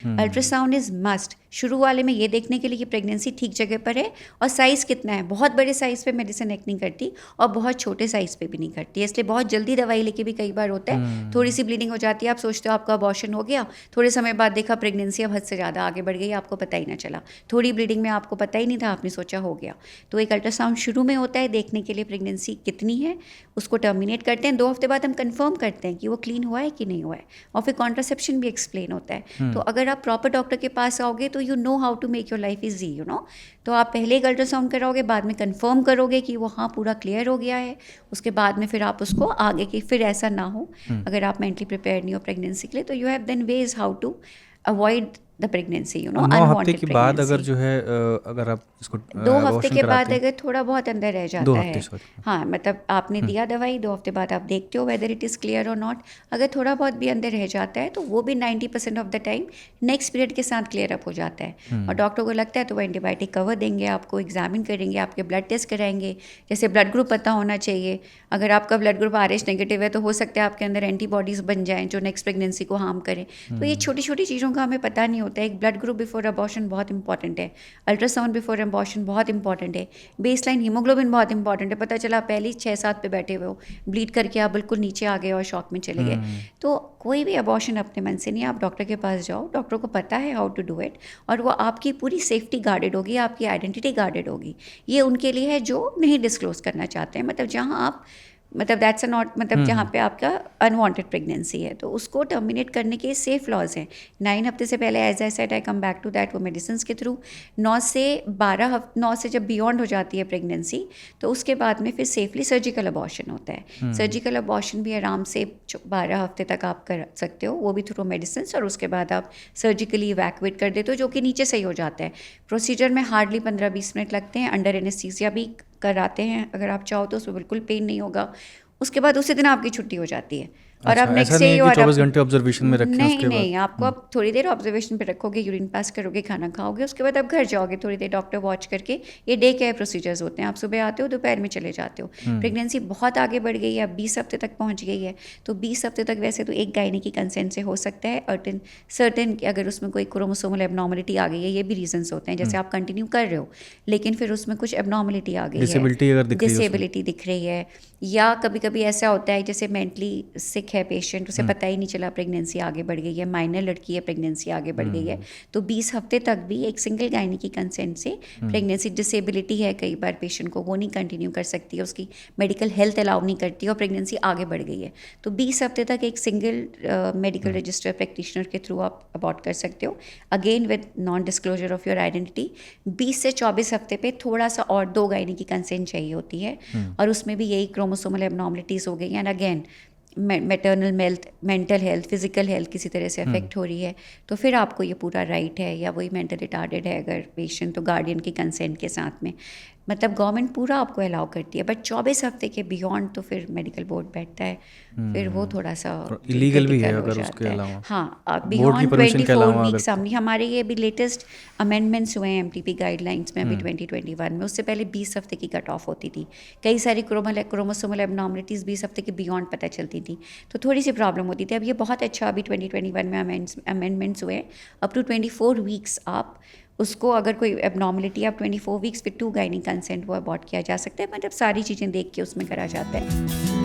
Ultrasound is must. शुरू वाले में ये देखने के लिए कि प्रेगनेंसी ठीक जगह पर है और साइज़ कितना है। बहुत बड़े साइज़ पे मेडिसिन एक्ट नहीं करती और बहुत छोटे साइज़ पे भी नहीं करती, इसलिए बहुत जल्दी दवाई लेके भी कई बार होता है। थोड़ी सी ब्लीडिंग हो जाती है, आप सोचते हो आपका अबॉर्शन हो गया, थोड़े समय बाद देखा प्रेगनेंसी अब हद से ज़्यादा आगे बढ़ गई, आपको पता ही ना चला। थोड़ी ब्लीडिंग में आपको पता ही नहीं था, आपने सोचा हो गया। तो एक अल्ट्रासाउंड शुरू में होता है देखने के लिए प्रेगनेंसी कितनी है, उसको टर्मिनेट करते हैं। 2 हफ्ते बाद हम कंफर्म करते हैं कि वो क्लीन हुआ है कि नहीं हुआ है, और फिर कॉन्ट्रासेप्शन भी एक्सप्लेन होता है। तो अगर आप प्रॉपर डॉक्टर के पास आओगे तो you know how to make your life easy, you know. तो आप पहले एक अल्ट्रासाउंड कराओगे, बाद में कंफर्म करोगे कि वो हाँ पूरा क्लियर हो गया है, उसके बाद में फिर आप उसको आगे की, फिर ऐसा ना हो अगर आप मेंटली प्रिपेयर नहीं हो प्रेगनेंसी के लिए, तो you have then ways how to avoid the pregnancy, you know, 9 हफ्ते अनवांटेड के बाद अगर प्रेगनेंसी। जो है अगर आप इसको 2 हफ्ते अबॉर्शन के बाद कराते हैं, अगर थोड़ा बहुत अंदर रह 2 जाता हफ्ते है, सॉरी, हाँ मतलब आपने दिया दवाई, 2 हफ्ते बाद आप देखते हो वेदर इट इज़ क्लियर और नॉट। अगर थोड़ा बहुत भी अंदर रह जाता है तो वो भी 90% of the time next period के साथ क्लियर अप हो जाता है। और डॉक्टर को लगता है तो वो एंटीबायोटिक कवर देंगे, आपको एग्जामिन करेंगे, आपके ब्लड टेस्ट कराएंगे, जैसे ब्लड ग्रुप पता होना चाहिए। अगर आपका ब्लड ग्रुप RH नेगेटिव है तो हो सकता है आपके अंदर एंटीबॉडीज़ बन जाएँ जो नेक्स्ट प्रेगनेंसी को हार्म करें। तो ये छोटी छोटी चीज़ों का हमें पता नहीं होता है। एक ब्लड ग्रुप बिफोर अबॉर्शन बहुत इंपॉर्टेंट है, अल्ट्रासाउंड बिफोर अबॉर्शन बहुत इंपॉर्टेंट है, बेसलाइन हीमोग्लोबिन बहुत इंपॉर्टेंट है। पता चला पहले 6-7 पे बैठे हुए हो, ब्लीड करके आप बिल्कुल नीचे आ गए और शॉक में चले गए। तो कोई भी अबॉर्शन अपने मन से नहीं, आप डॉक्टर के पास जाओ, डॉक्टर को पता है हाउ टू डू इट, और वो आपकी पूरी सेफ्टी गार्डेड होगी, आपकी आइडेंटिटी गार्डेड होगी। ये उनके लिए है जो नहीं डिस्क्लोज करना चाहते हैं, मतलब जहाँ आप मतलब दैट्स अ नॉट, मतलब जहाँ पे आपका अनवांटेड प्रेगनेंसी है, तो उसको टर्मिनेट करने के सेफ लॉज हैं। 9 हफ्ते से पहले, as I said, I come back to that, वो मेडिसिन के थ्रू 9 से 9 से जब बियॉन्ड हो जाती है प्रेगनेंसी, तो उसके बाद में फिर सेफली सर्जिकल अबॉर्शन होता है। सर्जिकल अबॉर्शन भी आराम से 12 हफ्ते तक आप कर सकते हो, वो भी थ्रू मेडिसिन, और उसके बाद आप सर्जिकली इवैक्यूएट कर देते हो, जो कि नीचे सही हो जाता है। प्रोसीजर में हार्डली 15-20 मिनट लगते हैं, अंडर एनेस्थीसिया भी कराते हैं अगर आप चाहो तो, उसमें बिल्कुल पेन नहीं होगा। उसके बाद उसी दिन आपकी छुट्टी हो जाती है और अच्छा, अब ऐसा नेक्स्ट नहीं डे है यू कि आर 24 अप। घंटे ऑब्जर्वेशन में रखें नहीं उसके बाद? नहीं, आपको अब थोड़ी देर ऑब्जर्वेशन पे रखोगे, यूरिन पास करोगे, खाना खाओगे, उसके बाद आप घर जाओगे थोड़ी देर डॉक्टर वॉच करके। ये डे केयर प्रोसीजर्स होते हैं, आप सुबह आते हो दोपहर में चले जाते हो। प्रेगनेंसी बहुत आगे बढ़ गई है, अब 20 हफ्ते तक पहुंच गई है, तो 20 हफ्ते तक वैसे तो एक गायनी की कंसेंट से हो सकता है। सर्टेन अगर उसमें कोई क्रोमोसोमल एबनॉर्मलिटी आ गई है, ये भी रीजंस होते हैं, जैसे आप कंटिन्यू कर रहे हो लेकिन फिर उसमें कुछ एबनॉर्मलिटी आ गई है, डिसेबिलिटी अगर दिख रही है उसमें। डिसेबिलिटी दिख रही है, या कभी कभी ऐसा होता है जैसे मेंटली सिक है पेशेंट, उसे पता ही नहीं चला प्रेगनेंसी आगे बढ़ गई है, माइनर लड़की है, प्रेगनेंसी आगे बढ़ गई है, तो 20 हफ्ते तक भी एक सिंगल गायनी की कंसेंट से प्रेगनेंसी, डिसेबिलिटी है कई बार पेशेंट को, वो नहीं कंटिन्यू कर सकती है, उसकी मेडिकल हेल्थ अलाउ नहीं करती और प्रेगनेंसी आगे बढ़ गई है, तो 20 हफ्ते तक एक सिंगल मेडिकल रजिस्टर प्रैक्टिशनर के थ्रू आप अबॉर्ट कर सकते हो, again with non disclosure of your identity. 20 से 24 हफ्ते पे थोड़ा सा और 2 गायनी की कंसेंट चाहिए होती है, और उसमें भी यही क्रोमोसोमल एबनॉर्मलिटीज़ हो गई, and again maternal mental health, physical health किसी तरह से अफेक्ट हो रही है, तो फिर आपको ये पूरा राइट है, या वही मेंटल रिटार्डेड है अगर पेशेंट, तो गार्डियन की कंसेंट के साथ में, मतलब गवर्नमेंट पूरा आपको अलाउ करती है। बट 24 हफ्ते के बियॉन्ड तो फिर मेडिकल बोर्ड बैठता है, फिर वो थोड़ा सा इलीगल भी है क्रिटिकल हो अगर जाता उसके है। अलावा, हाँ, बोर्ड की बियॉन्ड परमिशन के 24 अलावा अगर वीक्स हमारे ये अभी लेटेस्ट अमेंडमेंट्स हुए हैं MTP गाइडलाइंस में अभी 2021 में, उससे पहले 20 हफ्ते की कट ऑफ होती थी। कई सारी क्रोमोसोमल एबनॉर्मलिटीज़ 20 हफ्ते के बियॉन्ड पता चलती थी, तो थोड़ी सी प्रॉब्लम होती थी। अब ये बहुत अच्छा अभी 2021 में अमेंडमेंट्स हुए, अप टू 24 वीक्स आप उसको, अगर कोई एबनॉर्मलिटी, आप 24 वीक्स फिर 2 गायनी कंसेंट वो अबॉर्ट किया जा सकता है, मतलब सारी चीज़ें देख के उसमें करा जाता है।